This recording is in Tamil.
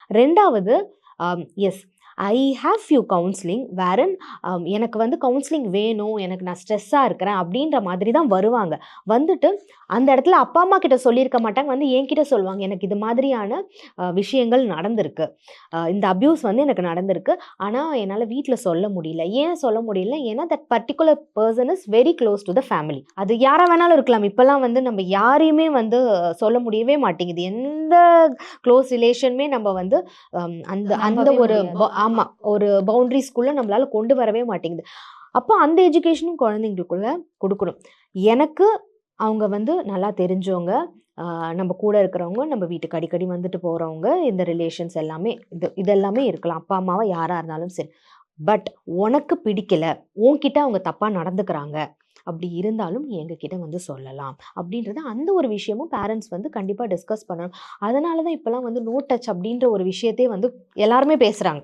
2வது yes I have few counselling வேரன் எனக்கு வந்து கவுன்சிலிங் வேணும், எனக்கு நான் ஸ்ட்ரெஸ்ஸாக இருக்கிறேன் அப்படின்ற மாதிரி தான் வருவாங்க. வந்துட்டு அந்த இடத்துல அப்பா அம்மா கிட்ட சொல்லியிருக்க மாட்டாங்க, வந்து என்கிட்ட சொல்லுவாங்க, எனக்கு இது மாதிரியான விஷயங்கள் நடந்திருக்கு, இந்த அப்யூஸ் வந்து எனக்கு நடந்திருக்கு, ஆனால் என்னால் வீட்டில் சொல்ல முடியல. ஏன் சொல்ல முடியல? ஏன்னா that particular person is very close to the family. அது யாராக வேணாலும் இருக்கலாம். இப்போல்லாம் வந்து நம்ம யாரையுமே வந்து சொல்ல முடியவே மாட்டேங்குது. எந்த க்ளோஸ் ரிலேஷனுமே நம்ம வந்து அந்த அந்த ஒரு ஆமாம், ஒரு பவுண்ட்ரிஸ்குள்ளே நம்மளால் கொண்டு வரவே மாட்டேங்குது. அப்போ அந்த எஜுகேஷனும் குழந்தைங்களுக்குள்ள கொடுக்கணும். எனக்கு அவங்க வந்து நல்லா தெரிஞ்சவங்க, நம்ம கூட இருக்கிறவங்க, நம்ம வீட்டுக்கு அடிக்கடி வந்துட்டு போகிறவங்க, இந்த ரிலேஷன்ஸ் எல்லாமே இதெல்லாமே இருக்கலாம். அப்பா அம்மாவா யாராக இருந்தாலும் சரி. பட் உனக்கு பிடிக்கல, உன்கிட்ட அவங்க தப்பாக நடந்துக்கிறாங்க, அப்படி இருந்தாலும் எங்ககிட்ட வந்து சொல்லலாம் அப்படின்றது அந்த ஒரு விஷயமும் பேரண்ட்ஸ் வந்து கண்டிப்பாக டிஸ்கஸ் பண்ணணும். அதனால தான் இப்போலாம் வந்து நோ டச் அப்படின்ற ஒரு விஷயத்தையே வந்து எல்லாருமே பேசுகிறாங்க.